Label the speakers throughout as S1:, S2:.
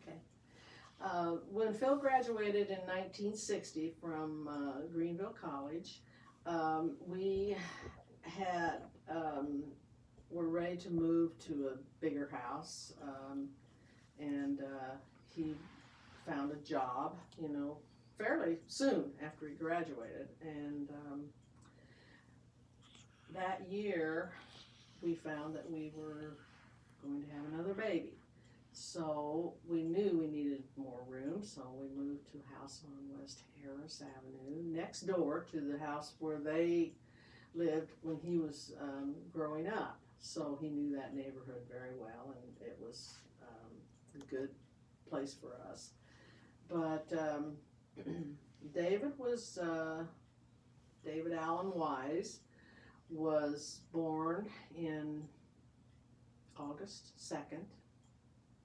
S1: Okay. When Phil graduated in 1960 from Greenville College, we had were ready to move to a bigger house, and he found a job, fairly soon after he graduated, and that year we found that we were going to have another baby. So we knew we needed more room, so we moved to a house on West Harris Avenue, next door to the house where they lived when he was growing up. So he knew that neighborhood very well, and it was a good place for us. But David was, David Allen Wise was born in August 2nd,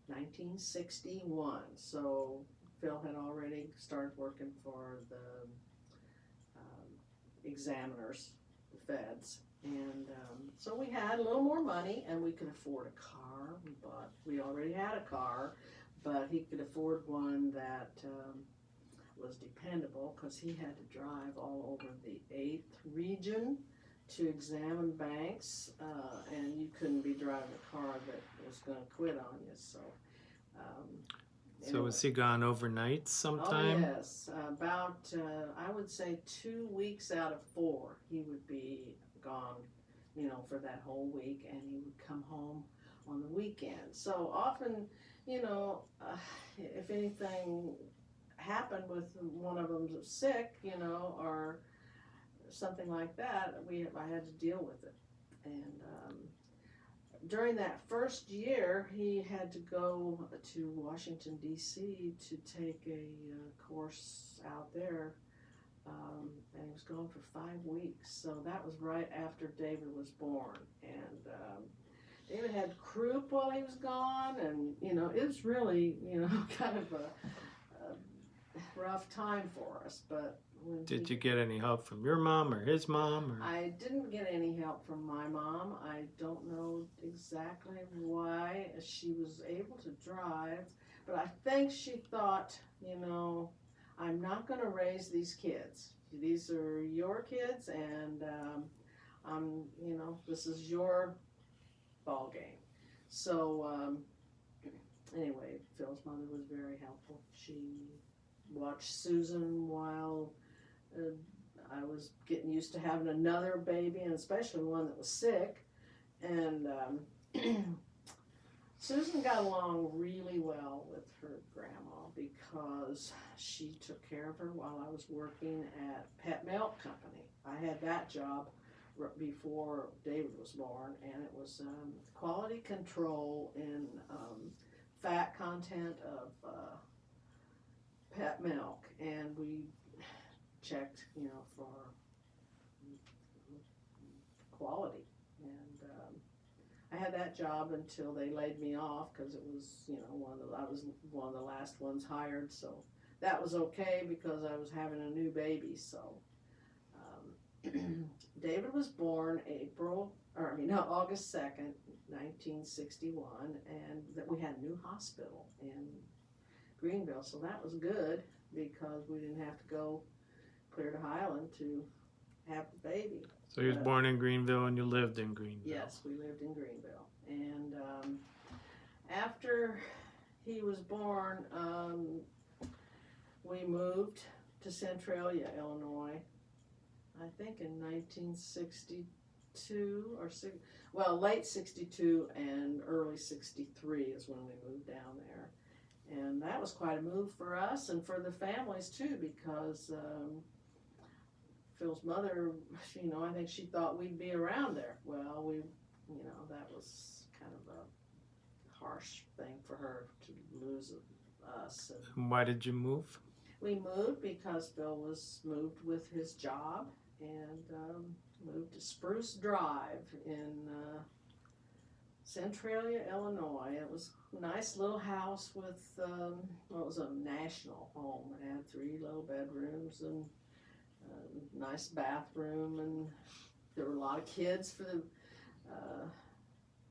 S1: 1961. So Phil had already started working for the examiners, the feds, and so we had a little more money, and we could afford a car. We already had a car, but he could afford one that was dependable, because he had to drive all over the 8th region to examine banks, and you couldn't be driving a car that was going to quit on you. So
S2: So
S1: anyway.
S2: was he gone overnight sometime?
S1: Oh yes, about I would say 2 weeks out of 4 he would be gone, for that whole week, and he would come home on the weekend. So often, if anything happened with one of them sick, or something like that, I had to deal with it. And during that first year, he had to go to Washington, D.C. to take a course out there, and he was gone for 5 weeks. So that was right after David was born. And David had croup while he was gone, and, it was really, kind of a rough time for us. But
S2: Did you get any help from your mom or his mom? Or?
S1: I didn't get any help from my mom. I don't know exactly why she was able to drive, but I think she thought, I'm not going to raise these kids. These are your kids, and this is your ball game. So anyway, Phil's mother was very helpful. She watched Susan while I was getting used to having another baby, and especially one that was sick. And Susan got along really well with her grandma, because she took care of her while I was working at Pet Milk Company. I had that job before David was born, and it was quality control in fat content of pet milk, and we checked, for quality. And I had that job until they laid me off, because it was, I was one of the last ones hired. So that was okay, because I was having a new baby. So David was born August 2nd, 1961, and that we had a new hospital in Greenville. So that was good, because we didn't have to go clear to Highland to have the baby.
S2: So he was born in Greenville, and you lived in Greenville?
S1: Yes, we lived in Greenville. And after he was born, we moved to Centralia, Illinois, I think in 1962 late 62 and early 63 is when we moved down there. And that was quite a move for us and for the families too, because Phil's mother, I think she thought we'd be around there. Well, that was kind of a harsh thing for her to lose us.
S2: And why did you move?
S1: We moved because Phil was moved with his job, and moved to Spruce Drive in Centralia, Illinois. It was a nice little house with, it was a national home. It had 3 little bedrooms and a nice bathroom, and there were a lot of kids for the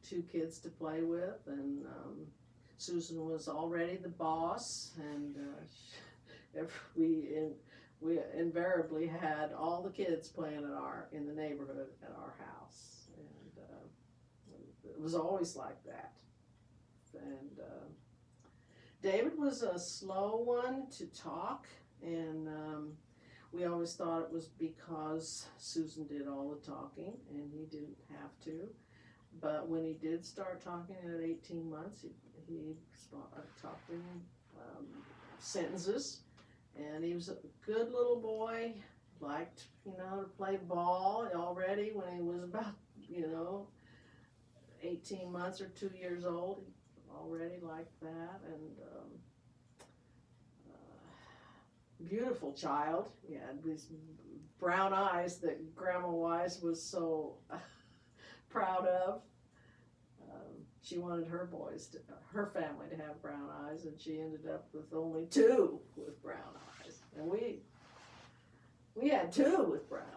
S1: 2 kids to play with, and Susan was already the boss, and we invariably had all the kids playing in the neighborhood at our house, and it was always like that. And David was a slow one to talk, and we always thought it was because Susan did all the talking and he didn't have to. But when he did start talking at 18 months, he talked in sentences, and he was a good little boy, liked, to play ball already when he was about, 18 months or 2 years old. He already liked that, and beautiful child. He had these brown eyes that Grandma Wise was so proud of. She wanted her family to have brown eyes, and she ended up with only 2 with brown eyes. And we had 2 with brown